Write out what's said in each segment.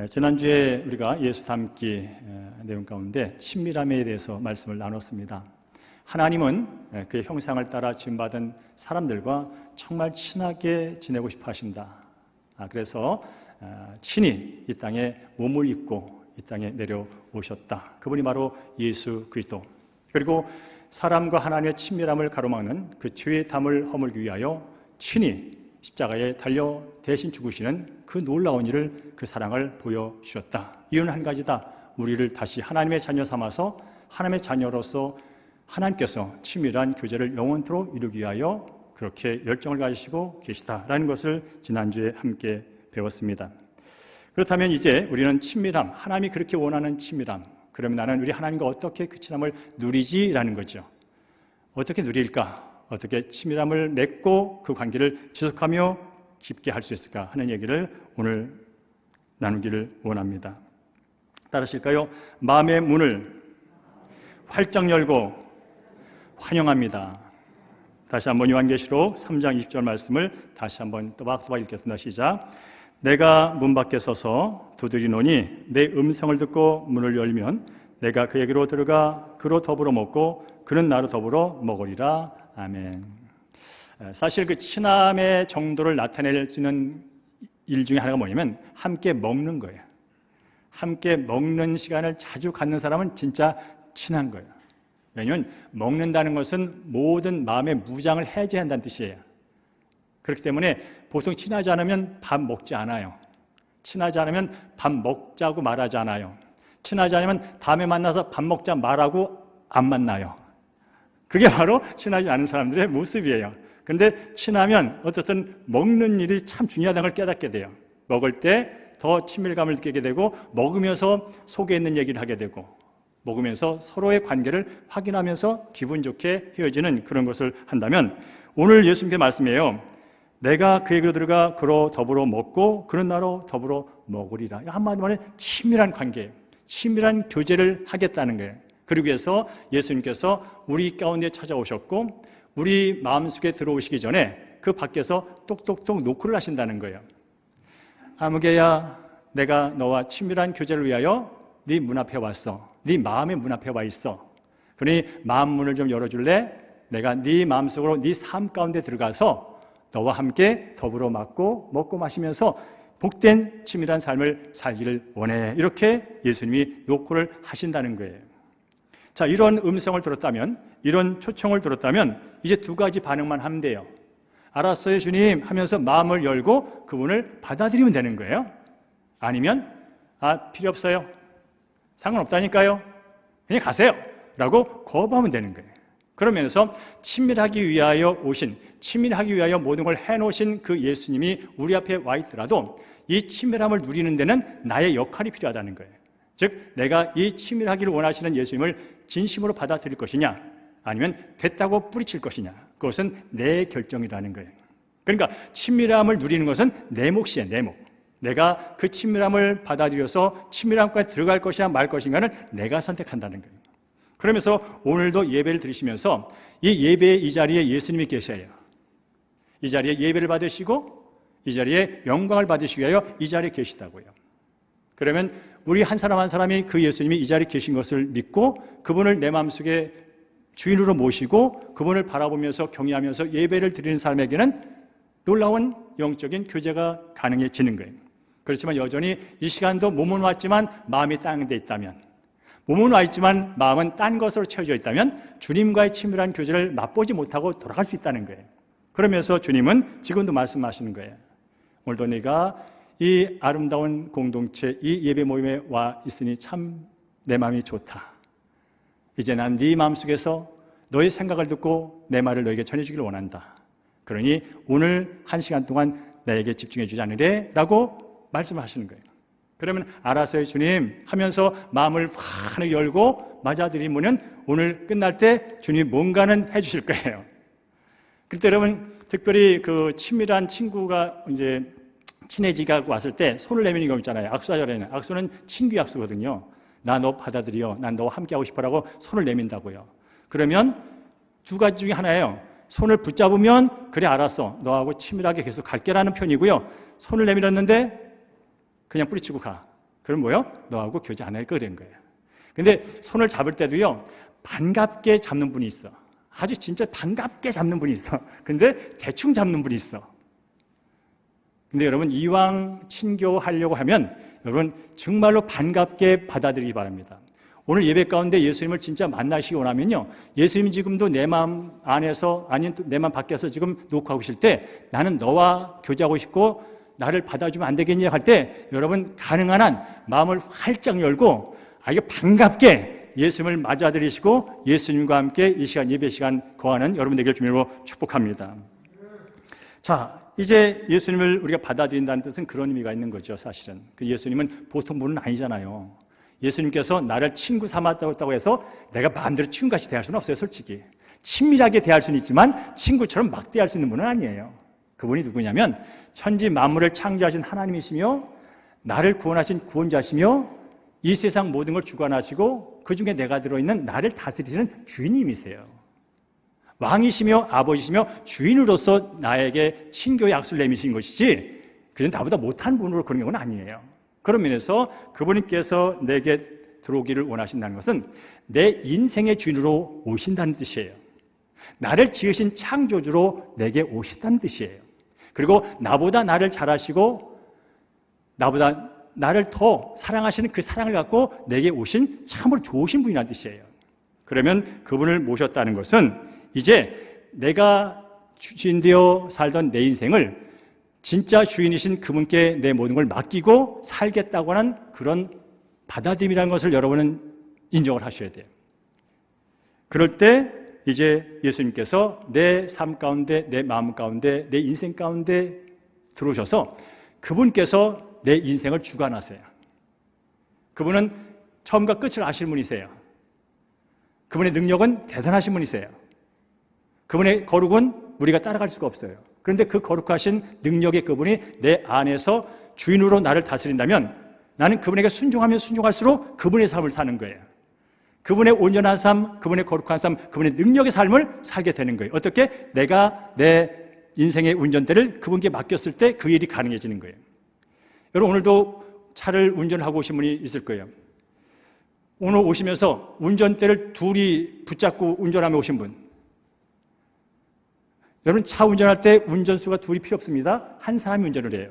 지난주에 우리가 예수 닮기 내용 가운데 친밀함에 대해서 말씀을 나눴습니다. 하나님은 그의 형상을 따라 지음받은 사람들과 정말 친하게 지내고 싶어 하신다. 그래서 친히 이 땅에 몸을 입고 이 땅에 내려오셨다. 그분이 바로 예수 그리스도. 그리고 사람과 하나님의 친밀함을 가로막는 그 죄의 담을 허물기 위하여 친히 십자가에 달려 대신 죽으시는 그 놀라운 일을, 그 사랑을 보여주셨다. 이유는 한 가지다. 우리를 다시 하나님의 자녀 삼아서 하나님의 자녀로서 하나님께서 친밀한 교제를 영원토록 이루기 위하여 그렇게 열정을 가지시고 계시다라는 것을 지난주에 함께 배웠습니다. 그렇다면 이제 우리는 친밀함, 하나님이 그렇게 원하는 친밀함, 그러면 나는 우리 하나님과 어떻게 그 친함을 누리지라는 거죠. 어떻게 누릴까? 어떻게 친밀함을 맺고 그 관계를 지속하며 깊게 할 수 있을까 하는 얘기를 오늘 나누기를 원합니다. 따르실까요? 마음의 문을 활짝 열고 환영합니다. 다시 한번 요한계시록 3장 20절 말씀을 다시 한번 또박또박 읽겠습니다. 시작. 내가 문 밖에 서서 두드리노니 내 음성을 듣고 문을 열면 내가 그에게로 들어가 그로 더불어 먹고 그는 나로 더불어 먹으리라. 아멘. 사실 그 친함의 정도를 나타낼 수 있는 일 중에 하나가 뭐냐면 함께 먹는 거예요. 함께 먹는 시간을 자주 갖는 사람은 진짜 친한 거예요. 왜냐하면 먹는다는 것은 모든 마음의 무장을 해제한다는 뜻이에요. 그렇기 때문에 보통 친하지 않으면 밥 먹지 않아요. 친하지 않으면 밥 먹자고 말하지 않아요. 친하지 않으면 다음에 만나서 밥 먹자 말하고 안 만나요. 그게 바로 친하지 않은 사람들의 모습이에요. 근데 친하면 어떻든 먹는 일이 참 중요하다는 걸 깨닫게 돼요. 먹을 때 더 친밀감을 느끼게 되고 먹으면서 속에 있는 얘기를 하게 되고 먹으면서 서로의 관계를 확인하면서 기분 좋게 헤어지는 그런 것을 한다면 오늘 예수님께 말씀이에요. 내가 그에게로 들어가 그로 더불어 먹고 그는 나로 더불어 먹으리라. 한마디로 말해 친밀한 관계예요. 친밀한 교제를 하겠다는 거예요. 그러기 위해서 예수님께서 우리 가운데 찾아오셨고 우리 마음속에 들어오시기 전에 그 밖에서 똑똑똑 노크를 하신다는 거예요. 아무개야, 내가 너와 친밀한 교제를 위하여 네 문 앞에 왔어. 네 마음의 문 앞에 와 있어. 그러니 마음 문을 좀 열어줄래? 내가 네 마음속으로 네 삶 가운데 들어가서 너와 함께 더불어 먹고 마시면서 복된 친밀한 삶을 살기를 원해. 이렇게 예수님이 노크를 하신다는 거예요. 자, 이런 음성을 들었다면, 이런 초청을 들었다면 이제 두 가지 반응만 하면 돼요. 알았어요 주님 하면서 마음을 열고 그분을 받아들이면 되는 거예요. 아니면 필요 없어요. 상관없다니까요. 그냥 가세요 라고 거부하면 되는 거예요. 그러면서 친밀하기 위하여 오신, 친밀하기 위하여 모든 걸 해놓으신 그 예수님이 우리 앞에 와 있더라도 이 친밀함을 누리는 데는 나의 역할이 필요하다는 거예요. 즉 내가 이 친밀하기를 원하시는 예수님을 진심으로 받아들일 것이냐 아니면 됐다고 뿌리칠 것이냐, 그것은 내 결정이라는 거예요. 그러니까 친밀함을 누리는 것은 내 몫이에요. 내 몫. 내가 그 친밀함을 받아들여서 친밀함까지 들어갈 것이냐 말 것인가는 내가 선택한다는 거예요. 그러면서 오늘도 예배를 드리시면서 이 예배의 이 자리에 예수님이 계셔요. 이 자리에 예배를 받으시고 이 자리에 영광을 받으시기 위하여 이 자리에 계시다고요. 그러면 우리 한 사람 한 사람이 그 예수님이 이 자리에 계신 것을 믿고 그분을 내 마음속에 주인으로 모시고 그분을 바라보면서 경외하면서 예배를 드리는 사람에게는 놀라운 영적인 교제가 가능해지는 거예요. 그렇지만 여전히 이 시간도 몸은 왔지만 마음이 다른 데 있다면, 몸은 와 있지만 마음은 딴 것으로 채워져 있다면 주님과의 친밀한 교제를 맛보지 못하고 돌아갈 수 있다는 거예요. 그러면서 주님은 지금도 말씀하시는 거예요. 오늘도 네가 이 아름다운 공동체, 이 예배 모임에 와 있으니 참 내 마음이 좋다. 이제 난 네 마음속에서 너의 생각을 듣고 내 말을 너에게 전해주기를 원한다. 그러니 오늘 한 시간 동안 나에게 집중해 주지 않으래? 라고 말씀하시는 거예요. 그러면 알았어요 주님 하면서 마음을 환하게 열고 맞아들이면 오늘 끝날 때 주님 뭔가는 해 주실 거예요. 그때 여러분 특별히 그 친밀한 친구가 이제 친해지가 왔을 때 손을 내미는 경우 있잖아요. 악수하자라는 악수는 친구 약수거든요. 나 너 받아들여. 난 너와 함께 하고 싶어라고 손을 내민다고요. 그러면 두 가지 중에 하나예요. 손을 붙잡으면 그래 알았어. 너하고 친밀하게 계속 갈게라는 편이고요. 손을 내밀었는데 그냥 뿌리치고 가. 그럼 뭐요? 너하고 교제 안 할 거 된 거예요. 근데 손을 잡을 때도요, 반갑게 잡는 분이 있어. 아주 진짜 반갑게 잡는 분이 있어. 근데 대충 잡는 분이 있어. 근데 여러분, 이왕 친교하려고 하면 여러분 정말로 반갑게 받아들이기 바랍니다. 오늘 예배 가운데 예수님을 진짜 만나시기 원하면요, 예수님이 지금도 내 마음 안에서 아니면 내 마음 밖에서 지금 녹화하고 계실 때 나는 너와 교제하고 싶고 나를 받아주면 안 되겠냐 할 때 여러분 가능한 한 마음을 활짝 열고 아주 반갑게 예수님을 맞아들이시고 예수님과 함께 이 시간 예배 시간 거하는 여러분 되길 주님으로 축복합니다. 자, 이제 예수님을 우리가 받아들인다는 뜻은 그런 의미가 있는 거죠. 사실은 그 예수님은 보통 분은 아니잖아요. 예수님께서 나를 친구 삼았다고 해서 내가 마음대로 친구같이 대할 수는 없어요. 솔직히 친밀하게 대할 수는 있지만 친구처럼 막 대할 수 있는 분은 아니에요. 그분이 누구냐면 천지 만물을 창조하신 하나님이시며 나를 구원하신 구원자시며 이 세상 모든 걸 주관하시고 그 중에 내가 들어있는 나를 다스리시는 주인님이세요. 왕이시며 아버지시며 주인으로서 나에게 친교의 약속을 내미신 것이지 그는 나보다 못한 분으로 그런 경우는 아니에요. 그런 면에서 그분께서 내게 들어오기를 원하신다는 것은 내 인생의 주인으로 오신다는 뜻이에요. 나를 지으신 창조주로 내게 오셨다는 뜻이에요. 그리고 나보다 나를 잘 아시고 나보다 나를 더 사랑하시는 그 사랑을 갖고 내게 오신 참으로 좋으신 분이라는 뜻이에요. 그러면 그분을 모셨다는 것은 이제 내가 주인되어 살던 내 인생을 진짜 주인이신 그분께 내 모든 걸 맡기고 살겠다고 하는 그런 받아들임이라는 것을 여러분은 인정을 하셔야 돼요. 그럴 때 이제 예수님께서 내 삶 가운데, 내 마음 가운데, 내 인생 가운데 들어오셔서 그분께서 내 인생을 주관하세요. 그분은 처음과 끝을 아실 분이세요. 그분의 능력은 대단하신 분이세요. 그분의 거룩은 우리가 따라갈 수가 없어요. 그런데 그 거룩하신 능력의 그분이 내 안에서 주인으로 나를 다스린다면 나는 그분에게 순종하면 순종할수록 그분의 삶을 사는 거예요. 그분의 온전한 삶, 그분의 거룩한 삶, 그분의 능력의 삶을 살게 되는 거예요. 어떻게? 내가 내 인생의 운전대를 그분께 맡겼을 때 그 일이 가능해지는 거예요. 여러분, 오늘도 차를 운전하고 오신 분이 있을 거예요. 오늘 오시면서 운전대를 둘이 붙잡고 운전하며 오신 분. 여러분, 차 운전할 때 운전수가 둘이 필요 없습니다. 한 사람이 운전을 해요.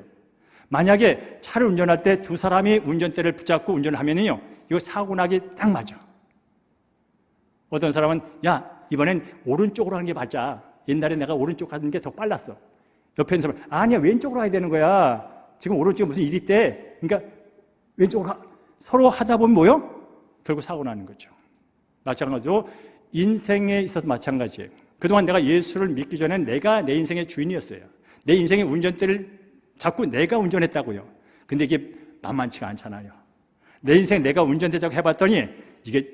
만약에 차를 운전할 때 두 사람이 운전대를 붙잡고 운전을 하면요, 이거 사고 나기 딱 맞아. 어떤 사람은 야, 이번엔 오른쪽으로 하는 게 맞아. 옛날에 내가 오른쪽 가는 게 더 빨랐어. 옆에 있는 사람은 아니야, 왼쪽으로 가야 되는 거야. 지금 오른쪽에 무슨 일이 있대. 그러니까 왼쪽으로 서로 하다 보면 뭐요? 결국 사고 나는 거죠. 마찬가지로 인생에 있어서 마찬가지예요. 그동안 내가 예수를 믿기 전엔 내가 내 인생의 주인이었어요. 내 인생의 운전대를 자꾸 내가 운전했다고요. 근데 이게 만만치가 않잖아요. 내 인생 내가 운전대 자꾸 해봤더니 이게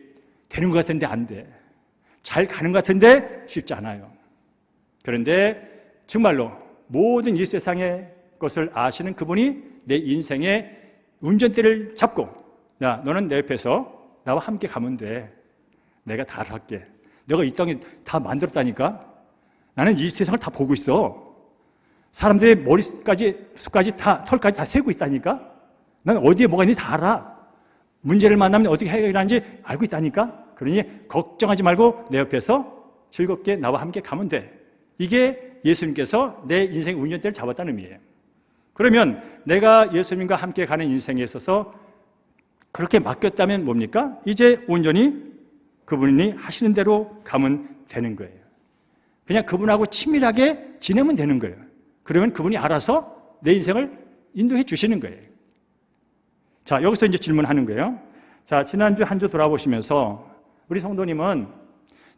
되는 것 같은데 안 돼. 잘 가는 것 같은데 쉽지 않아요. 그런데 정말로 모든 이 세상의 것을 아시는 그분이 내 인생의 운전대를 잡고 야, 너는 내 옆에서 나와 함께 가면 돼. 내가 다 할게. 내가 이 땅에 다 만들었다니까. 나는 이 세상을 다 보고 있어. 사람들의 머리까지, 숱까지 다, 털까지 다 세고 있다니까. 난 어디에 뭐가 있는지 다 알아. 문제를 만나면 어떻게 해결하는지 알고 있다니까. 그러니 걱정하지 말고 내 옆에서 즐겁게 나와 함께 가면 돼. 이게 예수님께서 내 인생 운전대를 잡았다는 의미예요. 그러면 내가 예수님과 함께 가는 인생에 있어서 그렇게 맡겼다면 뭡니까? 이제 온전히 그분이 하시는 대로 가면 되는 거예요. 그냥 그분하고 친밀하게 지내면 되는 거예요. 그러면 그분이 알아서 내 인생을 인도해 주시는 거예요. 자, 여기서 이제 질문하는 거예요. 자, 지난주 한 주 돌아보시면서 우리 성도님은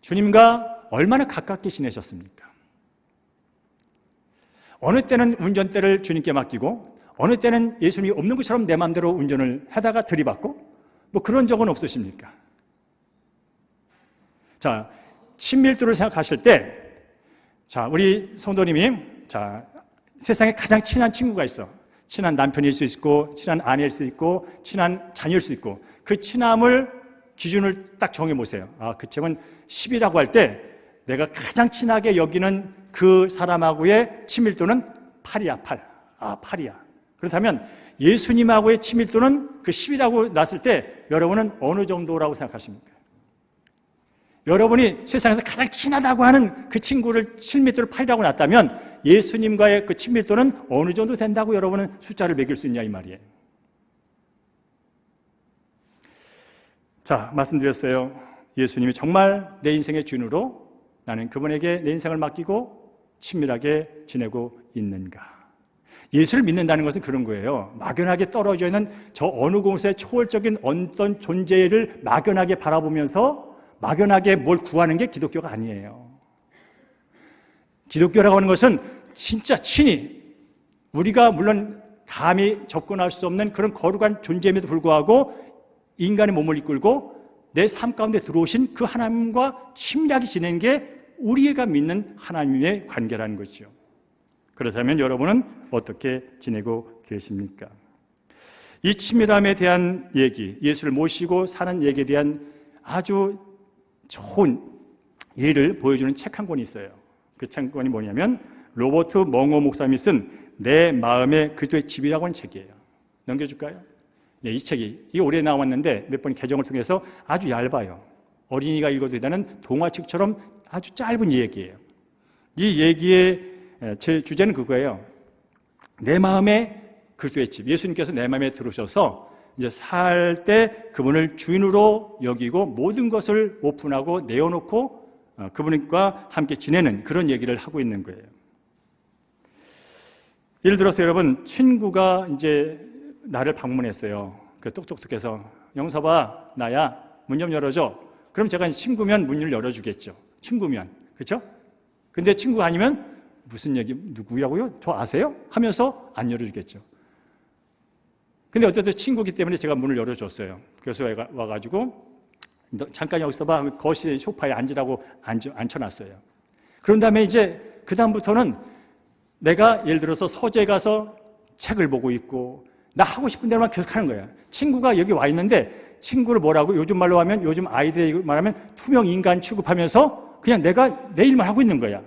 주님과 얼마나 가깝게 지내셨습니까? 어느 때는 운전대를 주님께 맡기고 어느 때는 예수님이 없는 것처럼 내 마음대로 운전을 하다가 들이받고 뭐 그런 적은 없으십니까? 자, 친밀도를 생각하실 때, 자, 우리 성도님이, 자, 세상에 가장 친한 친구가 있어. 친한 남편일 수 있고, 친한 아내일 수 있고, 친한 자녀일 수 있고, 그 친함을 기준을 딱 정해보세요. 아, 그 친구는 10이라고 할 때, 내가 가장 친하게 여기는 그 사람하고의 친밀도는 8이야, 8. 아, 8이야. 그렇다면, 예수님하고의 친밀도는 그 10이라고 놨을 때 여러분은 어느 정도라고 생각하십니까? 여러분이 세상에서 가장 친하다고 하는 그 친구를 7m를 8이라고 놨다면 예수님과의 그 친밀도는 어느 정도 된다고 여러분은 숫자를 매길 수 있냐 이 말이에요. 자, 말씀드렸어요. 예수님이 정말 내 인생의 주인으로 나는 그분에게 내 인생을 맡기고 친밀하게 지내고 있는가? 예수를 믿는다는 것은 그런 거예요. 막연하게 떨어져 있는 저 어느 곳에 초월적인 어떤 존재를 막연하게 바라보면서 막연하게 뭘 구하는 게 기독교가 아니에요. 기독교라고 하는 것은 진짜 친히 우리가 물론 감히 접근할 수 없는 그런 거룩한 존재임에도 불구하고 인간의 몸을 이끌고 내 삶 가운데 들어오신 그 하나님과 친밀하게 지내는 게 우리가 믿는 하나님의 관계라는 거죠. 그렇다면 여러분은 어떻게 지내고 계십니까? 이 친밀함에 대한 얘기, 예수를 모시고 사는 얘기에 대한 아주 좋은 예를 보여주는 책 한 권이 있어요. 그 책권이 뭐냐면 로버트 멍어 목사님이 쓴 내 마음의 그리스도의 집이라고 하는 책이에요. 넘겨줄까요? 네, 이 책이 이게 올해 나왔는데 몇 번 개정을 통해서 아주 얇아요. 어린이가 읽어도 되는 동화책처럼 아주 짧은 얘기예요. 이 얘기의 제 주제는 그거예요. 내 마음의 그리스도의 집. 예수님께서 내 마음에 들어오셔서 이제 살 때 그분을 주인으로 여기고 모든 것을 오픈하고 내어놓고 그분과 함께 지내는 그런 얘기를 하고 있는 거예요. 예를 들어서 여러분, 친구가 이제 나를 방문했어요. 그 똑똑똑해서 영섭아, 나야, 문 좀 열어줘. 그럼 제가 친구면 문을 열어주겠죠. 친구면, 그렇죠? 근데 친구가 아니면 무슨 얘기, 누구라고요? 저 아세요? 하면서 안 열어주겠죠. 근데 어쨌든 친구기 때문에 제가 문을 열어줬어요. 그래서 와가지고 너 잠깐 여기 있어봐. 거실 소파에 앉으라고 앉혀놨어요. 그런 다음에 이제 그 다음부터는 내가 예를 들어서 서재에 가서 책을 보고 있고 나 하고 싶은 대로만 계속 하는 거야. 친구가 여기 와 있는데 친구를 뭐라고 요즘 말로 하면 요즘 아이들이 말하면 투명 인간 취급하면서 그냥 내가 내 일만 하고 있는 거야.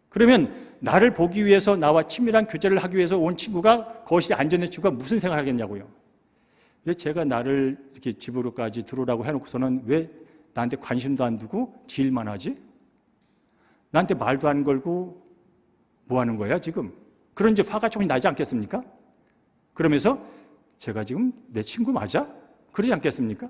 그러면 나를 보기 위해서 나와 친밀한 교제를 하기 위해서 온 친구가 거실에 앉아있는 친구가 무슨 생각을 하겠냐고요. 왜 제가 나를 이렇게 집으로까지 들어오라고 해놓고서는 왜 나한테 관심도 안 두고 지 일만 하지? 나한테 말도 안 걸고 뭐 하는 거야 지금? 그런 이제 화가 조금 나지 않겠습니까? 그러면서 제가 지금 내 친구 맞아? 그러지 않겠습니까?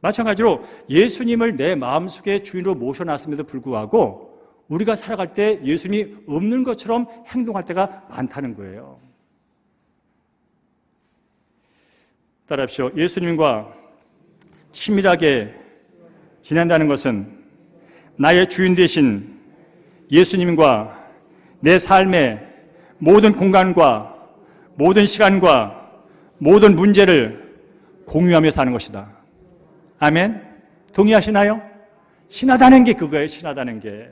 마찬가지로 예수님을 내 마음속에 주인으로 모셔놨음에도 불구하고 우리가 살아갈 때 예수님이 없는 것처럼 행동할 때가 많다는 거예요. 따라합시오. 예수님과 친밀하게 지낸다는 것은 나의 주인 되신 예수님과 내 삶의 모든 공간과 모든 시간과 모든 문제를 공유하며 사는 것이다. 아멘? 동의하시나요? 친하다는 게 그거예요. 친하다는 게.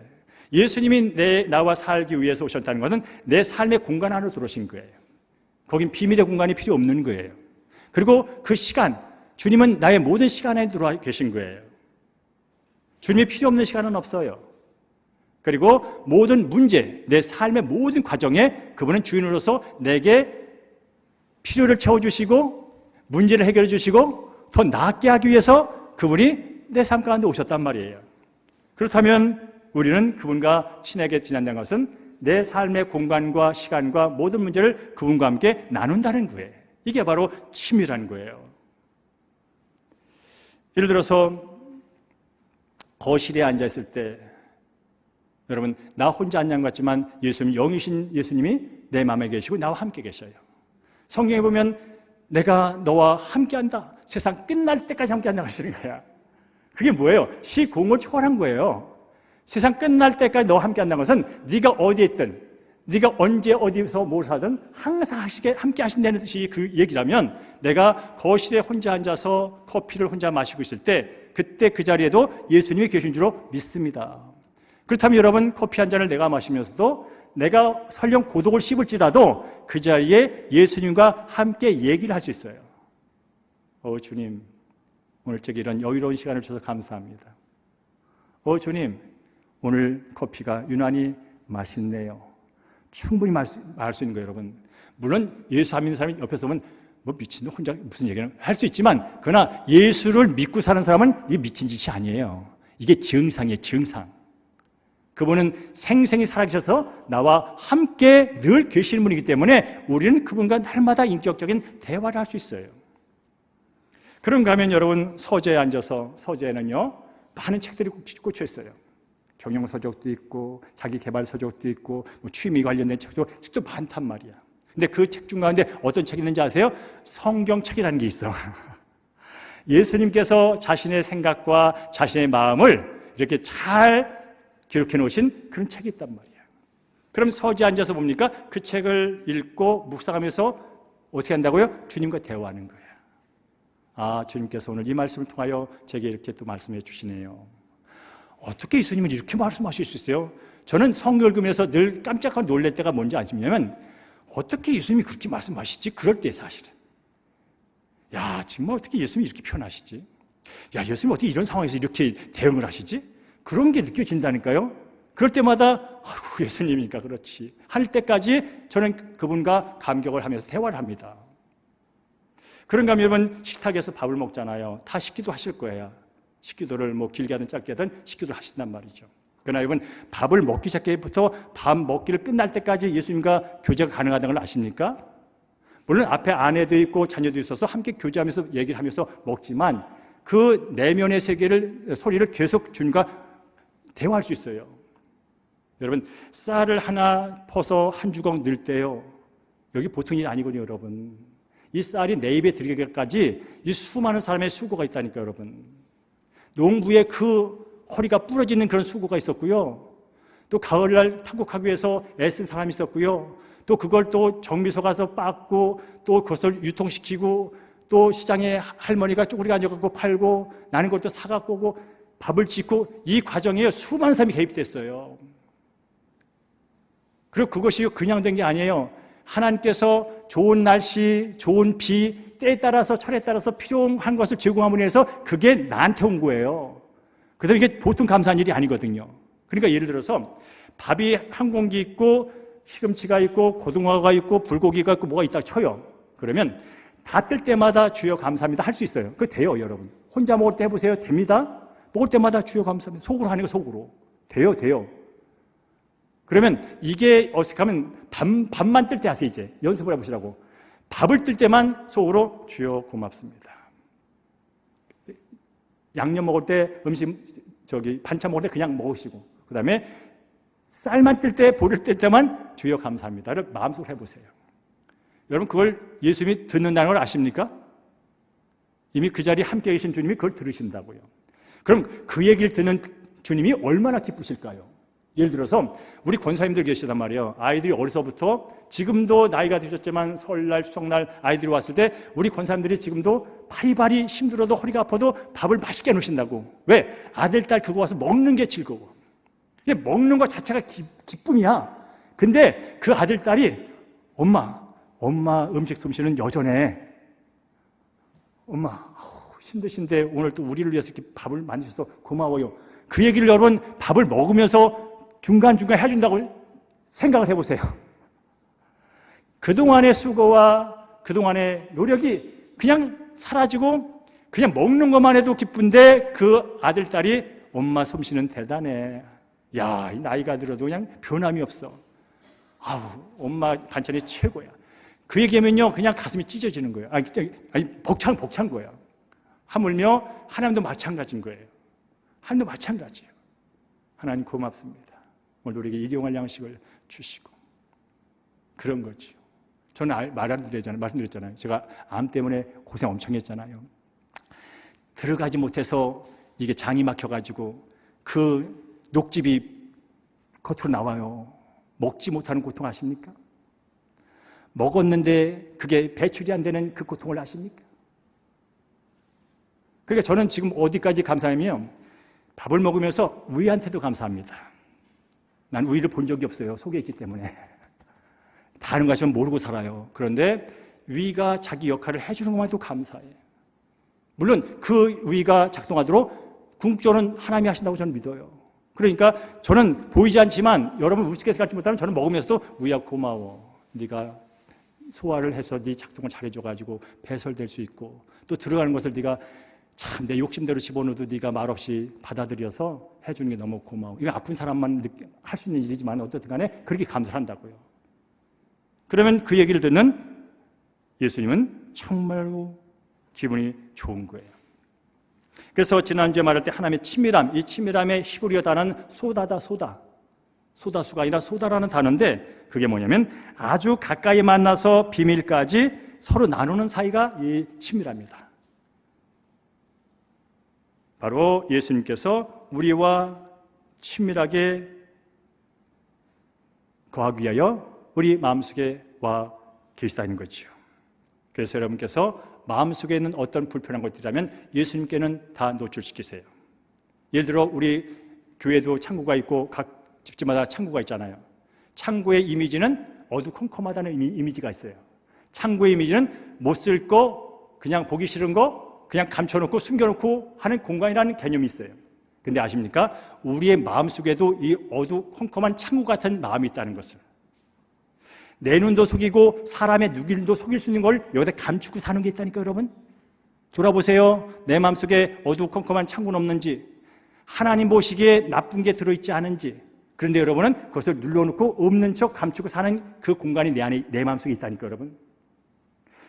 예수님이 나와 살기 위해서 오셨다는 것은 내 삶의 공간 안으로 들어오신 거예요. 거긴 비밀의 공간이 필요 없는 거예요. 그리고 그 시간, 주님은 나의 모든 시간에 들어와 계신 거예요. 주님이 필요 없는 시간은 없어요. 그리고 모든 문제, 내 삶의 모든 과정에 그분은 주인으로서 내게 필요를 채워주시고 문제를 해결해 주시고 더 나았게 하기 위해서 그분이 내 삶 가운데 오셨단 말이에요. 그렇다면 우리는 그분과 친하게 지낸다는 것은 내 삶의 공간과 시간과 모든 문제를 그분과 함께 나눈다는 거예요. 이게 바로 친밀한 거예요. 예를 들어서 거실에 앉아있을 때 여러분 나 혼자 앉는 것 같지만 예수님 영이신 예수님이 내 마음에 계시고 나와 함께 계셔요. 성경에 보면 내가 너와 함께한다. 세상 끝날 때까지 함께한다고 하시는 거야. 그게 뭐예요? 시공을 초월한 거예요. 세상 끝날 때까지 너와 함께한다는 것은 네가 어디에 있든 네가 언제 어디서 뭘 하든 항상 함께 하신다는 뜻이 그 얘기라면 내가 거실에 혼자 앉아서 커피를 혼자 마시고 있을 때 그때 그 자리에도 예수님이 계신 줄로 믿습니다. 그렇다면 여러분 커피 한 잔을 내가 마시면서도 내가 설령 고독을 씹을지라도 그 자리에 예수님과 함께 얘기를 할 수 있어요. 주님 오늘 제게 이런 여유로운 시간을 주셔서 감사합니다. 주님 오늘 커피가 유난히 맛있네요. 충분히 말 수 있는 거예요, 여러분. 물론 예수 안 믿는 사람이 옆에서 보면 뭐 미친놈 혼자 무슨 얘기는 할 수 있지만, 그러나 예수를 믿고 사는 사람은 이게 미친 짓이 아니에요. 이게 증상이에요, 증상. 그분은 생생히 살아계셔서 나와 함께 늘 계시는 분이기 때문에 우리는 그분과 날마다 인격적인 대화를 할 수 있어요. 그런가 하면 여러분, 서재에 앉아서, 서재에는요 많은 책들이 꽂혀 있어요. 경영서적도 있고 자기개발서적도 있고 뭐 취미 관련된 책도 많단 말이야. 근데 그 책 중 가운데 어떤 책이 있는지 아세요? 성경책이라는 게 있어. 예수님께서 자신의 생각과 자신의 마음을 이렇게 잘 기록해 놓으신 그런 책이 있단 말이야. 그럼 서재에 앉아서 봅니까? 그 책을 읽고 묵상하면서 어떻게 한다고요? 주님과 대화하는 거예요. 아, 주님께서 오늘 이 말씀을 통하여 제게 이렇게 또 말씀해 주시네요. 어떻게 예수님은 이렇게 말씀하실 수 있어요? 저는 성경 읽으면서 늘 깜짝하고 놀랄 때가 뭔지 아시냐면, 어떻게 예수님이 그렇게 말씀하시지? 그럴 때 사실은. 야, 정말 어떻게 예수님이 이렇게 표현하시지? 야, 예수님이 어떻게 이런 상황에서 이렇게 대응을 하시지? 그런 게 느껴진다니까요. 그럴 때마다 아이고, 예수님이니까 그렇지 할 때까지 저는 그분과 감격을 하면서 대화를 합니다. 그런가 하면 여러분, 식탁에서 밥을 먹잖아요. 다 식기도 하실 거예요. 식기도를 뭐 길게 하든 짧게 하든 식기도를 하신단 말이죠. 그러나 여러분, 밥을 먹기 시작해부터 밥 먹기를 끝날 때까지 예수님과 교제가 가능하다는 걸 아십니까? 물론 앞에 아내도 있고 자녀도 있어서 함께 교제하면서 얘기를 하면서 먹지만 그 내면의 세계를, 소리를 계속 주님과 대화할 수 있어요. 여러분, 쌀을 하나 퍼서 한 주걱 넣을 때요, 여기 보통 일이 아니거든요. 여러분, 이 쌀이 내 입에 들어가기까지 이 수많은 사람의 수고가 있다니까요. 여러분, 농부의 그 허리가 부러지는 그런 수고가 있었고요, 또 가을날 탄곡하기 위해서 애쓴 사람이 있었고요, 또 그걸 또 정미소 가서 빻고 또 그것을 유통시키고 또 시장에 할머니가 쪼그리고 앉아갖고 팔고 나는 그걸 또 사갖고 오고 밥을 짓고, 이 과정에 수많은 사람이 개입됐어요. 그리고 그것이 그냥 된 게 아니에요. 하나님께서 좋은 날씨, 좋은 비, 때에 따라서 철에 따라서 필요한 것을 제공함으로 해서 그게 나한테 온 거예요. 그다음에 이게 보통 감사한 일이 아니거든요. 그러니까 예를 들어서 밥이 한 공기 있고 시금치가 있고 고등어가 있고 불고기가 있고 뭐가 있다 쳐요. 그러면 다 뜰 때마다 주여 감사합니다 할 수 있어요. 그거 돼요. 여러분, 혼자 먹을 때 해보세요. 됩니다. 먹을 때마다 주여 감사합니다. 속으로 하는 거 속으로. 돼요. 그러면 이게 어떻게 하면 밥만 뜰 때 하세요. 이제 연습을 해보시라고. 밥을 뜰 때만 속으로 주여 고맙습니다. 양념 먹을 때, 반찬 먹을 때 그냥 먹으시고, 그 다음에 쌀만 뜰 때, 보리를 뜰 때만 주여 감사합니다를 마음속으로 해보세요. 여러분, 그걸 예수님이 듣는다는 걸 아십니까? 이미 그 자리에 함께 계신 주님이 그걸 들으신다고요. 그럼 그 얘기를 듣는 주님이 얼마나 기쁘실까요? 예를 들어서 우리 권사님들 계시단 말이에요. 아이들이 어려서부터, 지금도 나이가 드셨지만 설날, 추석날 아이들이 왔을 때 우리 권사님들이 지금도 바리바리 힘들어도 허리가 아파도 밥을 맛있게 해놓으신다고. 왜? 아들, 딸 그거 와서 먹는 게 즐거워. 먹는 것 자체가 기쁨이야. 근데 그 아들, 딸이 엄마 음식 솜씨는 여전해. 엄마 힘드신데 오늘 또 우리를 위해서 이렇게 밥을 만드셔서 고마워요. 그 얘기를 여러분, 밥을 먹으면서 중간중간 해준다고 생각을 해보세요. 그동안의 수고와 그동안의 노력이 그냥 사라지고 그냥 먹는 것만 해도 기쁜데 그 아들, 딸이 엄마 솜씨는 대단해. 야, 이 나이가 들어도 그냥 변함이 없어. 아우, 엄마 반찬이 최고야. 그 얘기하면요, 그냥 가슴이 찢어지는 거예요. 벅찬 거예요. 하물며 하나님도 마찬가지인 거예요. 하나님도 마찬가지예요. 하나님 고맙습니다. 오늘 우리에게 일용할 양식을 주시고. 그런 거죠. 저는 말씀드렸잖아요. 제가 암 때문에 고생 엄청 했잖아요. 들어가지 못해서 이게 장이 막혀가지고 그 녹즙이 겉으로 나와요. 먹지 못하는 고통 아십니까? 먹었는데 그게 배출이 안 되는 그 고통을 아십니까? 그러니까 저는 지금 어디까지 감사하냐면, 밥을 먹으면서 위한테도 감사합니다. 난 위를 본 적이 없어요. 속에 있기 때문에. 다른 거 하시면 모르고 살아요. 그런데 위가 자기 역할을 해주는 것만 해도 감사해. 물론 그 위가 작동하도록 궁극적으로는 하나님이 하신다고 저는 믿어요. 그러니까 저는 보이지 않지만, 여러분 우스갯소리 같지 못하면 저는 먹으면서도 위야 고마워. 네가 소화를 해서 네 작동을 잘해줘가지고 배설될 수 있고, 또 들어가는 것을 네가 참 내 욕심대로 집어넣어도 네가 말없이 받아들여서 해주는 게 너무 고마워. 이거 아픈 사람만 할 수 있는 일이지만 어떻든 간에 그렇게 감사를 한다고요. 그러면 그 얘기를 듣는 예수님은 정말로 기분이 좋은 거예요. 그래서 지난주에 말할 때 하나님의 친밀함, 이 친밀함의 히브리어 단어는 소다다, 소다. 소다수가 아니라 소다라는 단어인데, 그게 뭐냐면 아주 가까이 만나서 비밀까지 서로 나누는 사이가 이 친밀합니다. 바로 예수님께서 우리와 친밀하게 거하기 위하여 우리 마음속에 와 계시다는 거죠. 그래서 여러분께서 마음속에 있는 어떤 불편한 것들이라면 예수님께는 다 노출시키세요. 예를 들어 우리 교회도 창고가 있고 각 집집마다 창고가 있잖아요. 창고의 이미지는 어두컴컴하다는 이미지가 있어요. 창고의 이미지는 못 쓸 거, 그냥 보기 싫은 거 그냥 감춰놓고 숨겨놓고 하는 공간이라는 개념이 있어요. 근데 아십니까? 우리의 마음속에도 이 어두컴컴한 창고 같은 마음이 있다는 것을, 내 눈도 속이고 사람의 눈도 속일 수 있는 걸 여기다 감추고 사는 게 있다니까요. 여러분, 돌아보세요. 내 마음속에 어두컴컴한 창고는 없는지, 하나님 보시기에 나쁜 게 들어있지 않은지. 그런데 여러분은 그것을 눌러놓고 없는 척 감추고 사는 그 공간이 내 안에, 내 마음속에 있다니까요. 여러분,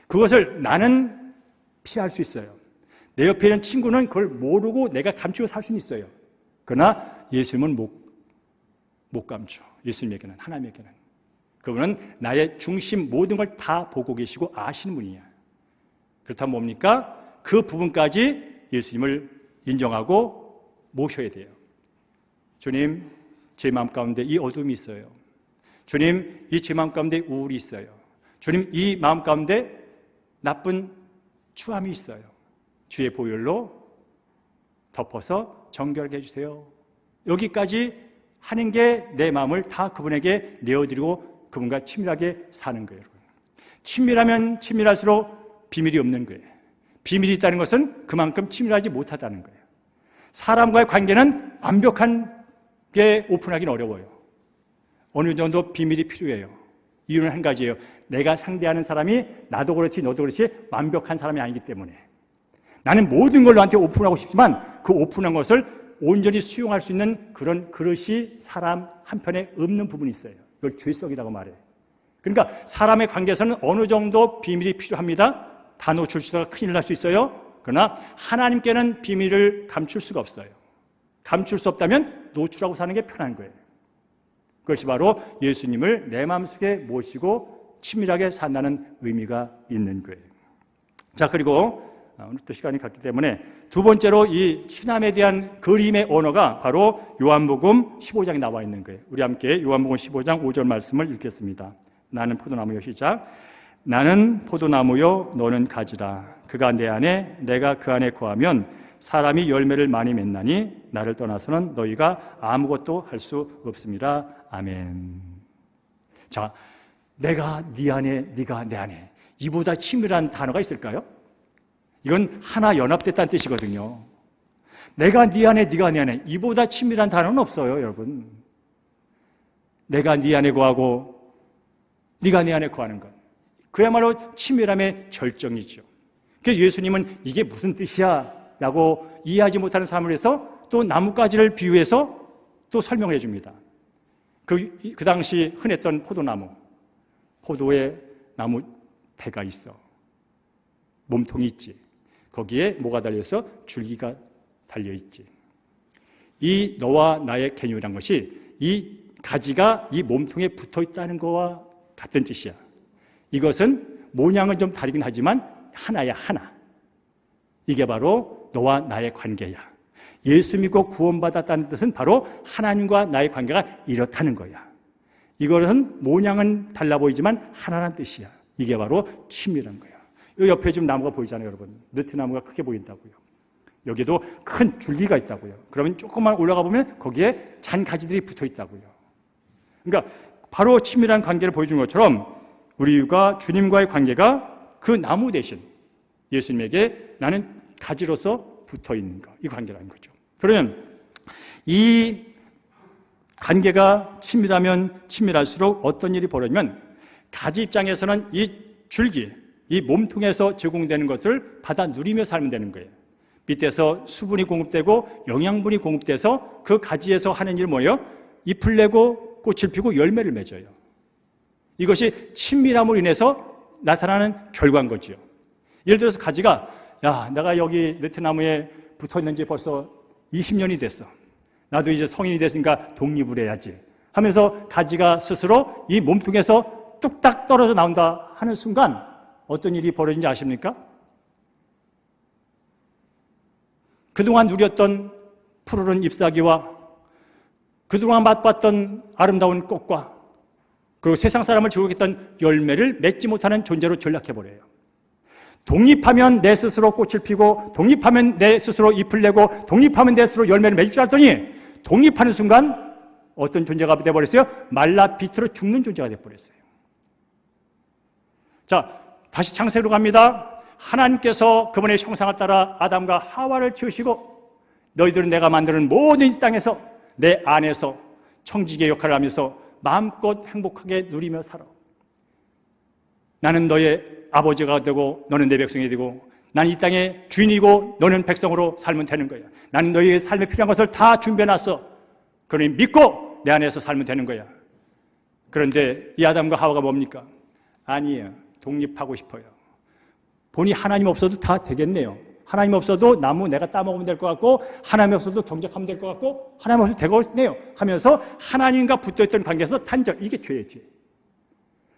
그것을 나는 피할 수 있어요. 내 옆에 있는 친구는 그걸 모르고 내가 감추고 살 수는 있어요. 그러나 예수님은 못 감춰. 예수님에게는, 하나님에게는. 그분은 나의 중심 모든 걸 다 보고 계시고 아시는 분이야. 그렇다면 뭡니까? 그 부분까지 예수님을 인정하고 모셔야 돼요. 주님, 제 마음 가운데 이 어둠이 있어요. 주님, 이 제 마음 가운데 우울이 있어요. 주님, 이 마음 가운데 나쁜 추함이 있어요. 주의 보혈로 덮어서 정결하게 해주세요. 여기까지 하는 게 내 마음을 다 그분에게 내어드리고 그분과 친밀하게 사는 거예요. 여러분, 친밀하면 친밀할수록 비밀이 없는 거예요. 비밀이 있다는 것은 그만큼 친밀하지 못하다는 거예요. 사람과의 관계는 완벽하게 오픈하기는 어려워요. 어느 정도 비밀이 필요해요. 이유는 한 가지예요. 내가 상대하는 사람이 나도 그렇지 너도 그렇지 완벽한 사람이 아니기 때문에. 나는 모든 걸 너한테 오픈하고 싶지만 그 오픈한 것을 온전히 수용할 수 있는 그런 그릇이 사람 한편에 없는 부분이 있어요. 이걸 죄성이라고 말해요. 그러니까 사람의 관계에서는 어느 정도 비밀이 필요합니다. 다 노출시다가 큰일 날 수 있어요. 그러나 하나님께는 비밀을 감출 수가 없어요. 감출 수 없다면 노출하고 사는 게 편한 거예요. 그것이 바로 예수님을 내 마음속에 모시고 친밀하게 산다는 의미가 있는 거예요. 자, 그리고 오늘 또 시간이 갔기 때문에 두 번째로 이 친함에 대한 그림의 언어가 바로 요한복음 15장에 나와 있는 거예요. 우리 함께 요한복음 15장 5절 말씀을 읽겠습니다. 나는 포도나무요, 시작. 나는 포도나무요, 너는 가지라. 그가 내 안에, 내가 그 안에 거하면 사람이 열매를 많이 맺나니 나를 떠나서는 너희가 아무것도 할 수 없습니다. 아멘. 자, 내가 네 안에, 네가 내 안에, 이보다 친밀한 단어가 있을까요? 이건 하나 연합됐다는 뜻이거든요. 내가 네 안에, 네가 내 안에, 이보다 친밀한 단어는 없어요, 여러분. 내가 네 안에 거하고 네가 내 안에 거하는 것, 그야말로 친밀함의 절정이죠. 그래서 예수님은 이게 무슨 뜻이야? 라고 이해하지 못하는 사람을 위해서 또 나뭇가지를 비유해서 또 설명을 해줍니다. 그 당시 흔했던 포도나무, 포도에 나무 배가 있어. 몸통이 있지. 거기에 뭐가 달려서 줄기가 달려있지. 이 너와 나의 개념이란 것이 이 가지가 이 몸통에 붙어 있다는 거와 같은 뜻이야. 이것은 모양은 좀 다르긴 하지만 하나야, 하나. 이게 바로 너와 나의 관계야. 예수 믿고 구원받았다는 뜻은 바로 하나님과 나의 관계가 이렇다는 거야. 이것은 모양은 달라 보이지만 하나라는 뜻이야. 이게 바로 친밀한 거야. 이 옆에 지금 나무가 보이잖아요, 여러분. 느티나무가 크게 보인다고요. 여기도 큰 줄기가 있다고요. 그러면 조금만 올라가 보면 거기에 잔 가지들이 붙어 있다고요. 그러니까 바로 친밀한 관계를 보여주는 것처럼 우리가 주님과의 관계가 그 나무 대신 예수님에게 나는 가지로서 붙어 있는 것, 이 관계라는 거죠. 그러면 이 관계가 친밀하면 친밀할수록 어떤 일이 벌어지면 가지 입장에서는 이 줄기, 이 몸통에서 제공되는 것을 받아 누리며 살면 되는 거예요. 밑에서 수분이 공급되고 영양분이 공급돼서 그 가지에서 하는 일 뭐예요? 잎을 내고 꽃을 피고 열매를 맺어요. 이것이 친밀함으로 인해서 나타나는 결과인 거죠. 예를 들어서 가지가, 야, 내가 여기 느티나무에 붙어 있는 지 벌써 20년이 됐어. 나도 이제 성인이 됐으니까 독립을 해야지 하면서 가지가 스스로 이 몸통에서 뚝딱 떨어져 나온다 하는 순간 어떤 일이 벌어진지 아십니까? 그동안 누렸던 푸르른 잎사귀와 그동안 맛봤던 아름다운 꽃과 그리고 세상 사람을 주목했던 열매를 맺지 못하는 존재로 전락해버려요. 독립하면 내 스스로 꽃을 피고 독립하면 내 스스로 잎을 내고 독립하면 내 스스로 열매를 맺을 줄 알았더니 독립하는 순간 어떤 존재가 되어버렸어요? 말라 비틀어 죽는 존재가 되어버렸어요. 자, 다시 창세로 갑니다. 하나님께서 그분의 형상을 따라 아담과 하와를 지으시고 너희들은 내가 만드는 모든 이 땅에서 내 안에서 청지기의 역할을 하면서 마음껏 행복하게 누리며 살아. 나는 너의 아버지가 되고 너는 내 백성이 되고 나는 이 땅의 주인이고 너는 백성으로 살면 되는 거야. 나는 너희의 삶에 필요한 것을 다 준비해놨어. 그러니 믿고 내 안에서 살면 되는 거야. 그런데 이 아담과 하와가 뭡니까? 아니에요. 독립하고 싶어요. 보니 하나님 없어도 다 되겠네요. 하나님 없어도 나무 내가 따먹으면 될 것 같고 하나님 없어도 경작하면 될 것 같고 하나님 없어도 되겠네요 하면서 하나님과 붙어있던 관계에서 단절. 이게 죄지.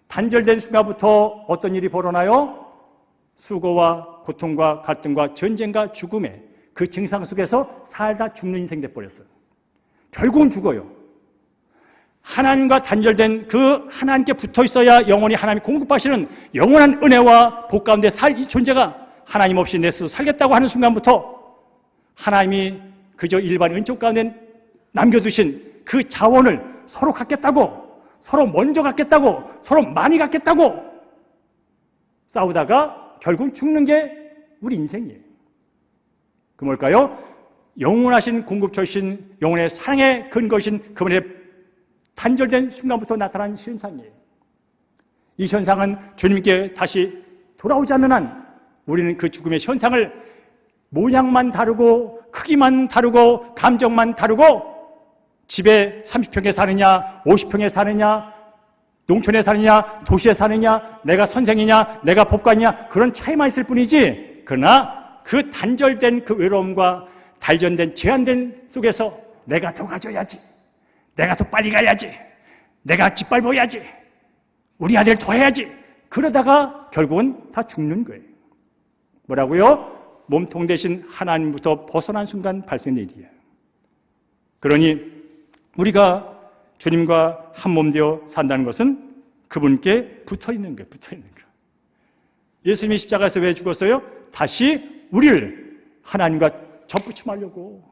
단절된 순간부터 어떤 일이 벌어나요? 수고와 고통과 갈등과 전쟁과 죽음의 그 증상 속에서 살다 죽는 인생 돼버렸어요. 결국은 죽어요. 하나님과 단절된 그 하나님께 붙어 있어야 영원히 하나님이 공급하시는 영원한 은혜와 복 가운데 살 이 존재가 하나님 없이 내 스스로 살겠다고 하는 순간부터 하나님이 그저 일반 은총 가운데 남겨두신 그 자원을 서로 갖겠다고, 서로 먼저 갖겠다고, 서로 많이 갖겠다고 싸우다가 결국 죽는 게 우리 인생이에요. 그 뭘까요? 영원하신 공급처이신 영원의 사랑의 근거이신 그분의 단절된 순간부터 나타난 현상이에요. 이 현상은 주님께 다시 돌아오자면 한 우리는 그 죽음의 현상을 모양만 다르고 크기만 다르고 감정만 다르고 집에 30평에 사느냐 50평에 사느냐 농촌에 사느냐 도시에 사느냐 내가 선생이냐 내가 법관이냐 그런 차이만 있을 뿐이지 그러나 그 단절된 그 외로움과 단절된 제한된 속에서 내가 더 가져야지 내가 더 빨리 가야지 내가 짓밟아야지 우리 아들 더 해야지 그러다가 결국은 다 죽는 거예요. 뭐라고요? 몸통 대신 하나님부터 벗어난 순간 발생된 일이에요. 그러니 우리가 주님과 한 몸 되어 산다는 것은 그분께 붙어있는 거예요. 붙어있는 거예요. 예수님이 십자가에서 왜 죽었어요? 다시 우리를 하나님과 접붙임하려고.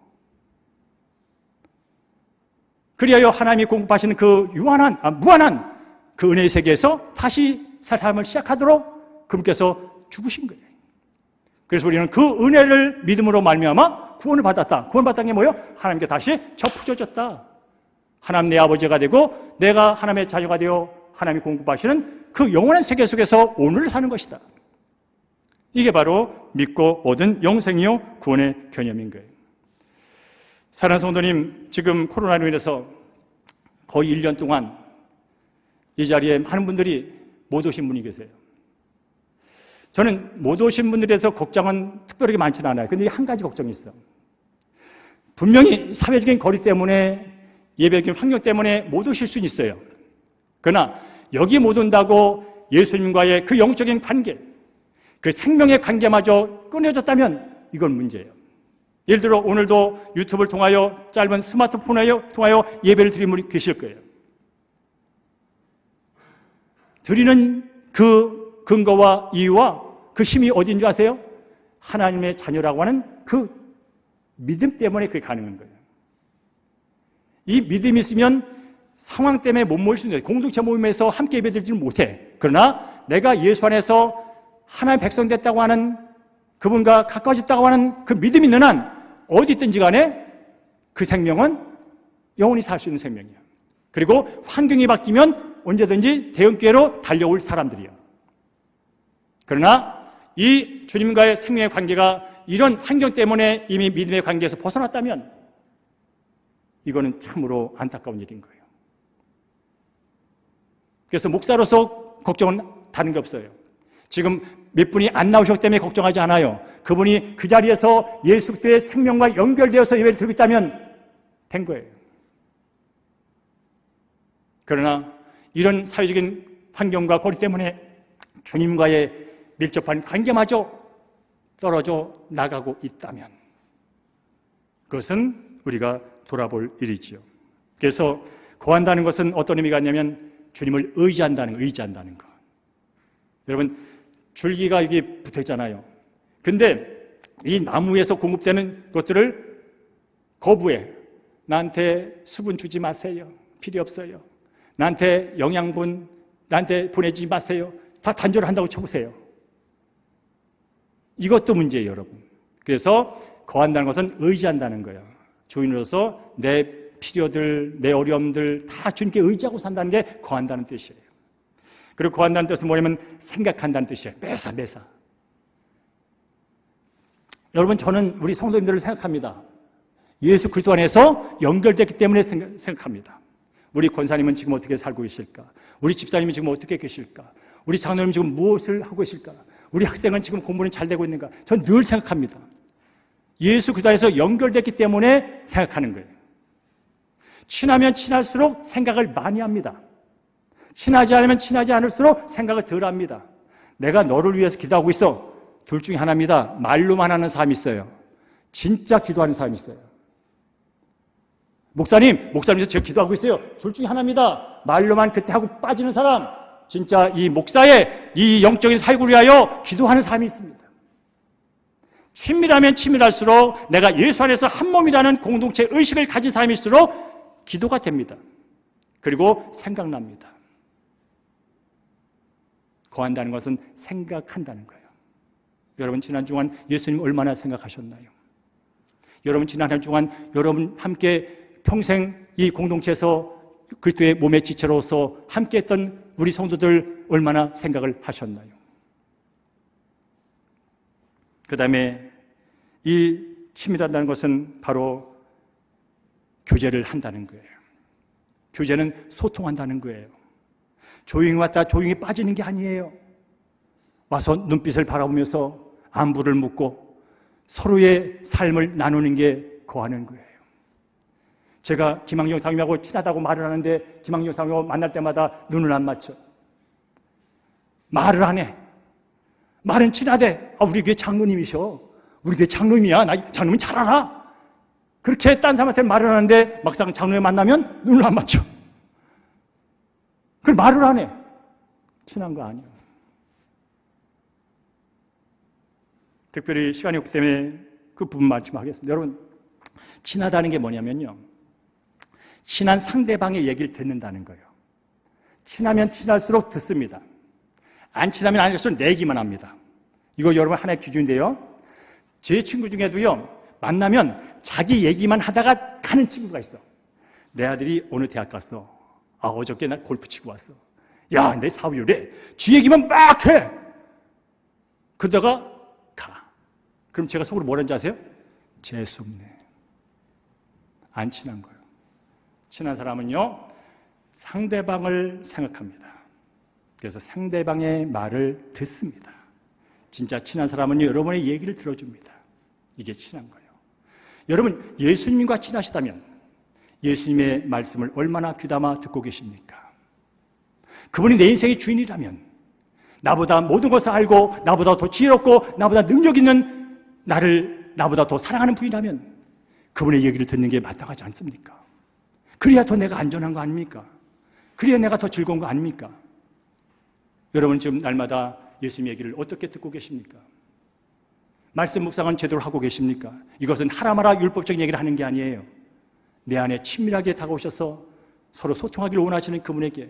그리하여 하나님이 공급하시는 그 무한한 그 은혜의 세계에서 다시 삶을 시작하도록 그분께서 죽으신 거예요. 그래서 우리는 그 은혜를 믿음으로 말미암아 구원을 받았다. 구원받았던 게 뭐예요? 하나님께 다시 접붙여졌다. 하나님 내 아버지가 되고 내가 하나님의 자녀가 되어 하나님이 공급하시는 그 영원한 세계 속에서 오늘을 사는 것이다. 이게 바로 믿고 얻은 영생이요 구원의 개념인 거예요. 사랑하는 성도님, 지금 코로나로 인해서 거의 1년 동안 이 자리에 많은 분들이 못 오신 분이 계세요. 저는 못 오신 분들에 대해서 걱정은 특별하게 많지는 않아요. 근데 한 가지 걱정이 있어. 분명히 사회적인 거리 때문에 예배적인 환경 때문에 못 오실 수는 있어요. 그러나 여기 못 온다고 예수님과의 그 영적인 관계, 그 생명의 관계마저 끊어졌다면 이건 문제예요. 예를 들어 오늘도 유튜브를 통하여 짧은 스마트폰을 통하여 예배를 드리는 분이 계실 거예요. 드리는 그 근거와 이유와 그 힘이 어디인 줄 아세요? 하나님의 자녀라고 하는 그 믿음 때문에 그게 가능한 거예요. 이 믿음이 있으면 상황 때문에 못 모일 수 있는데 공동체 모임에서 함께 예배드리지는 못해. 그러나 내가 예수 안에서 하나님의 백성 됐다고 하는 그분과 가까워졌다고 하는 그 믿음이 있는 한 어디 있든지 간에 그 생명은 영원히 살 수 있는 생명이야. 그리고 환경이 바뀌면 언제든지 대형교회로 달려올 사람들이야. 그러나 이 주님과의 생명의 관계가 이런 환경 때문에 이미 믿음의 관계에서 벗어났다면 이거는 참으로 안타까운 일인 거예요. 그래서 목사로서 걱정은 다른 게 없어요. 지금 몇 분이 안 나오셨기 때문에 걱정하지 않아요. 그분이 그 자리에서 예수 그리스도의 생명과 연결되어서 예배를 드리고 있다면 된 거예요. 그러나 이런 사회적인 환경과 고리 때문에 주님과의 밀접한 관계마저 떨어져 나가고 있다면 그것은 우리가 돌아볼 일이지요. 그래서 거한다는 것은 어떤 의미가 있냐면 주님을 의지한다는 거. 여러분, 줄기가 여기 붙어 있잖아요. 근데 이 나무에서 공급되는 것들을 거부해. 나한테 수분 주지 마세요. 필요 없어요. 나한테 영양분 나한테 보내지 마세요. 다 단절한다고 쳐보세요. 이것도 문제예요, 여러분. 그래서 거한다는 것은 의지한다는 거예요. 주인으로서 내 필요들, 내 어려움들 다 주님께 의지하고 산다는 게 거한다는 뜻이에요. 그리고 거한다는 뜻은 뭐냐면 생각한다는 뜻이에요. 매사. 여러분, 저는 우리 성도님들을 생각합니다. 예수 그리스도 안에서 연결됐기 때문에 생각합니다. 우리 권사님은 지금 어떻게 살고 계실까? 우리 집사님은 지금 어떻게 계실까? 우리 장로님은 지금 무엇을 하고 계실까? 우리 학생은 지금 공부는 잘 되고 있는가? 저는 늘 생각합니다. 예수 그리스도 안에서 연결됐기 때문에 생각하는 거예요. 친하면 친할수록 생각을 많이 합니다. 친하지 않으면 친하지 않을수록 생각을 덜 합니다. 내가 너를 위해서 기도하고 있어. 둘 중에 하나입니다. 말로만 하는 사람이 있어요. 진짜 기도하는 사람이 있어요. 목사님께서 제가 기도하고 있어요. 둘 중에 하나입니다. 말로만 그때 하고 빠지는 사람, 진짜 이 목사의 이 영적인 사역을 위하여 기도하는 사람이 있습니다. 친밀하면 친밀할수록 내가 예수 안에서 한 몸이라는 공동체 의식을 가진 사람일수록 기도가 됩니다. 그리고 생각납니다. 거한다는 것은 생각한다는 거예요. 여러분, 지난 주간 예수님 얼마나 생각하셨나요? 여러분, 지난 한 주간 여러분 함께 평생 이 공동체에서 그리스도의 몸의 지체로서 함께했던 우리 성도들 얼마나 생각을 하셨나요? 그 다음에 이 친밀한다는 것은 바로 교제를 한다는 거예요. 교제는 소통한다는 거예요. 조용히 왔다 조용히 빠지는 게 아니에요. 와서 눈빛을 바라보면서 안부를 묻고 서로의 삶을 나누는 게 거하는 거예요. 제가 김학용 사모님하고 친하다고 말을 하는데 김학용 사모님하고 만날 때마다 눈을 안 맞춰. 말을 안 해. 말은 친하대. 우리 교회 장로님이셔. 우리 교회 장로님이야. 나 장로님 잘 알아. 그렇게 딴 사람한테 말을 하는데 막상 장로님 만나면 눈을 안 맞춰. 그걸 말을 안 해. 친한 거 아니에요. 특별히 시간이 없기 때문에 그 부분 말씀하겠습니다. 여러분, 친하다는 게 뭐냐면요, 친한 상대방의 얘기를 듣는다는 거예요. 친하면 친할수록 듣습니다. 안 친하면 안 할수록 내기만 합니다. 이거 여러분 하나의 기준인데요, 제 친구 중에도요, 만나면 자기 얘기만 하다가 가는 친구가 있어. 내 아들이 어느 대학 갔어. 어저께 나 골프 치고 왔어. 야, 내 사업이 이래. 지 얘기만 막 해. 그러다가 가. 그럼 제가 속으로 뭐라는지 아세요? 재수없네. 안 친한 거예요. 친한 사람은요, 상대방을 생각합니다. 그래서 상대방의 말을 듣습니다. 진짜 친한 사람은요, 여러분의 얘기를 들어줍니다. 이게 친한 거예요. 여러분, 예수님과 친하시다면 예수님의 말씀을 얼마나 귀담아 듣고 계십니까? 그분이 내 인생의 주인이라면, 나보다 모든 것을 알고 나보다 더 지혜롭고 나보다 능력 있는 나를 나보다 더 사랑하는 분이라면 그분의 얘기를 듣는 게 마땅하지 않습니까? 그래야 더 내가 안전한 거 아닙니까? 그래야 내가 더 즐거운 거 아닙니까? 여러분, 지금 날마다 예수님 얘기를 어떻게 듣고 계십니까? 말씀 묵상은 제대로 하고 계십니까? 이것은 하라마라 율법적인 얘기를 하는 게 아니에요. 내 안에 친밀하게 다가오셔서 서로 소통하기를 원하시는 그분에게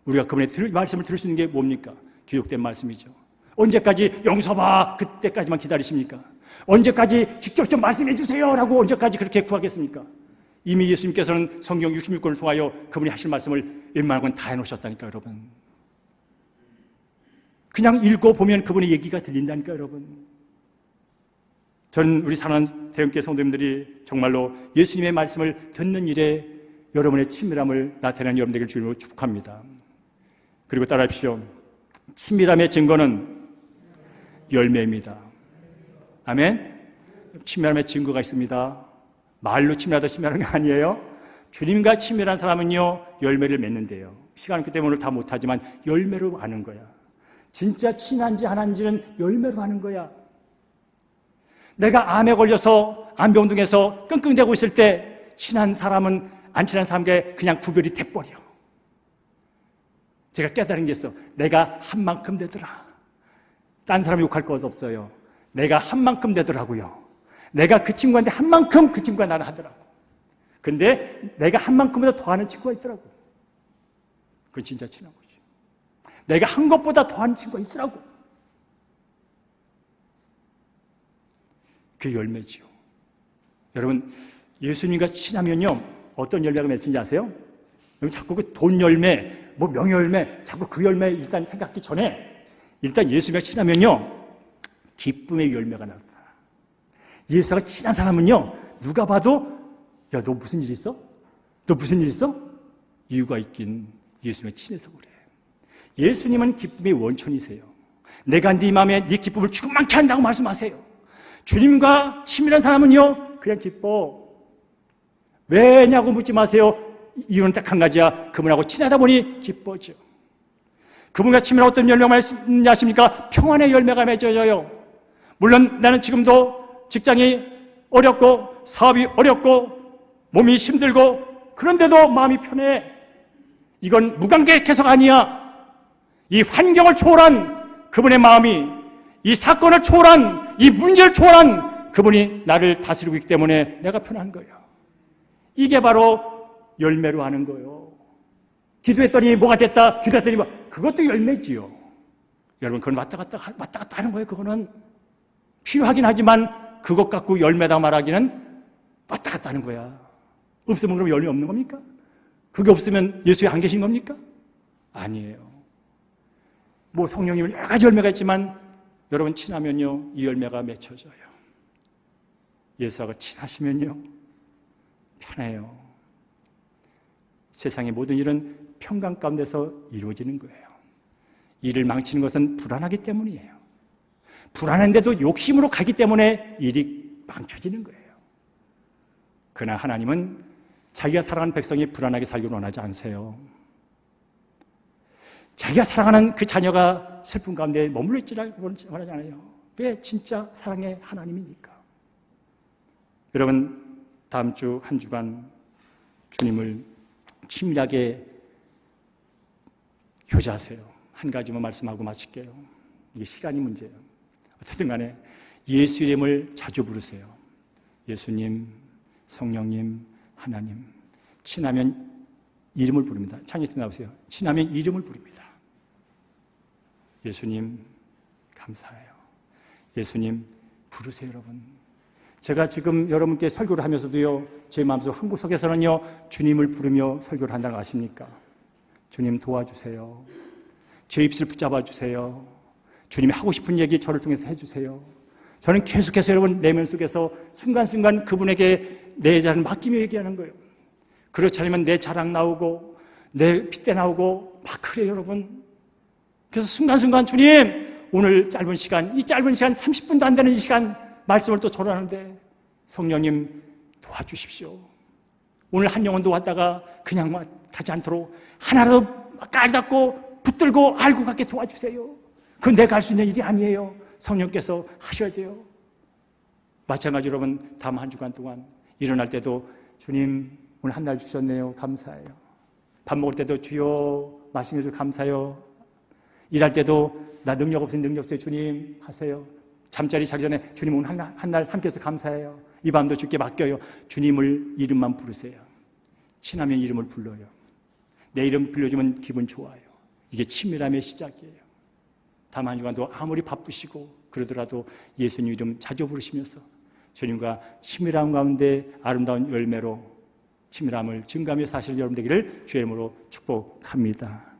우리가 그분의 말씀을 들을 수 있는 게 뭡니까? 기록된 말씀이죠. 언제까지 용서봐 그때까지만 기다리십니까? 언제까지 직접 좀 말씀해 주세요 라고 언제까지 그렇게 구하겠습니까? 이미 예수님께서는 성경 66권을 통하여 그분이 하실 말씀을 웬만한 건 다 해놓으셨다니까. 여러분, 그냥 읽어보면 그분의 얘기가 들린다니까 여러분. 저는 우리 사랑하는 대형교회 성도님들이 정말로 예수님의 말씀을 듣는 일에 여러분의 친밀함을 나타내는 여러분 되길 주님으로 축복합니다. 그리고 따라하십시오. 친밀함의 증거는 열매입니다. 아멘? 친밀함의 증거가 있습니다. 말로 친밀하다 친밀한 게 아니에요. 주님과 친밀한 사람은요, 열매를 맺는데요. 시간 없기 때문에 다 못하지만 열매로 하는 거야. 진짜 친한지 안 한지는 열매로 하는 거야. 내가 암에 걸려서 암병동에서 끙끙대고 있을 때 친한 사람은 안 친한 사람과 그냥 구별이 돼버려. 제가 깨달은 게 있어. 내가 한 만큼 되더라. 딴 사람 욕할 것 없어요. 내가 한 만큼 되더라고요. 내가 그 친구한테 한 만큼 그 친구가 나를 하더라고. 근데 내가 한 만큼보다 더하는 친구가 있더라고. 그건 진짜 친한 거지. 내가 한 것보다 더하는 친구가 있더라고. 그 열매지요. 여러분, 예수님과 친하면요, 어떤 열매가 맺힌지 아세요? 여러분, 자꾸 그 돈 열매, 뭐 명예 열매, 자꾸 그 열매 일단 생각하기 전에 일단 예수님과 친하면요, 기쁨의 열매가 나타나. 예수가 친한 사람은요, 누가 봐도 야, 너 무슨 일 있어? 너 무슨 일 있어? 이유가 있긴 예수님과 친해서 그래. 예수님은 기쁨의 원천이세요. 내가 네 마음에 네 기쁨을 충만케 한다고 말씀하세요. 주님과 친밀한 사람은요, 그냥 기뻐. 왜냐고 묻지 마세요. 이유는 딱 한 가지야. 그분하고 친하다 보니 기뻐져. 그분과 친밀한 어떤 열매가 맺냐십니까? 평안의 열매가 맺어져요. 물론 나는 지금도 직장이 어렵고 사업이 어렵고 몸이 힘들고 그런데도 마음이 편해. 이건 무관계해서가 아니야. 이 환경을 초월한 그분의 마음이, 이 사건을 초월한, 이 문제를 초월한 그분이 나를 다스리고 있기 때문에 내가 편한 거예요. 이게 바로 열매로 하는 거예요. 기도했더니 뭐가 됐다, 기도했더니 뭐, 그것도 열매지요. 여러분, 그건 왔다 갔다 하는 거예요. 그거는 필요하긴 하지만 그것 갖고 열매다 말하기는 왔다 갔다 하는 거야. 없으면 그럼 열매 없는 겁니까? 그게 없으면 예수에 안 계신 겁니까? 아니에요. 뭐 성령님은 여러 가지 열매가 있지만 여러분 친하면요, 이 열매가 맺혀져요. 예수하고 친하시면요, 편해요. 세상의 모든 일은 평강 가운데서 이루어지는 거예요. 일을 망치는 것은 불안하기 때문이에요. 불안한데도 욕심으로 가기 때문에 일이 망쳐지는 거예요. 그러나 하나님은 자기가 사랑하는 백성이 불안하게 살기를 원하지 않으세요. 자기가 사랑하는 그 자녀가 슬픔 가운데 머물러 있지를 원하지 않아요. 왜? 진짜 사랑의 하나님이니까. 여러분, 다음 주 한 주간 주님을 친밀하게 교제하세요. 한 가지만 말씀하고 마칠게요. 이게 시간이 문제예요. 어쨌든 간에 예수 이름을 자주 부르세요. 예수님, 성령님, 하나님. 친하면 이름을 부릅니다. 창의팀 나오세요. 친하면 이름을 부릅니다. 예수님, 감사해요. 예수님, 부르세요, 여러분. 제가 지금 여러분께 설교를 하면서도요, 제 마음속 한구석에서는요, 주님을 부르며 설교를 한다는 거 아십니까? 주님 도와주세요. 제 입술 붙잡아 주세요. 주님이 하고 싶은 얘기 저를 통해서 해주세요. 저는 계속해서 여러분 내면 속에서 순간순간 그분에게 내 자를 맡기며 얘기하는 거예요. 그렇지 않으면 내 자랑 나오고 내 핏대 나오고 막 그래요, 여러분. 그래서 순간순간 주님, 오늘 짧은 시간, 이 짧은 시간 30분도 안 되는 이 시간 말씀을 또 전하는데 성령님 도와주십시오. 오늘 한 영혼도 왔다가 그냥 가지 않도록 하나라도 깔닫고 붙들고 알고 가게 도와주세요. 그건 내가 할 수 있는 일이 아니에요. 성령께서 하셔야 돼요. 마찬가지로 여러분, 다음 한 주간 동안 일어날 때도 주님 오늘 한 날 주셨네요. 감사해요. 밥 먹을 때도 주여 맛있는 줄 감사해요. 일할 때도 나 능력 없으니 능력 주세요. 주님 하세요. 잠자리 자기 전에 주님 오늘 한 날 함께해서 감사해요. 이 밤도 주께 맡겨요. 주님을 이름만 부르세요. 친하면 이름을 불러요. 내 이름 불러주면 기분 좋아요. 이게 친밀함의 시작이에요. 다음 한 주간도 아무리 바쁘시고 그러더라도 예수님 이름 자주 부르시면서 주님과 친밀함 가운데 아름다운 열매로 친밀함을 증가하며 사실 여러분 되기를 주의 이름으로 축복합니다.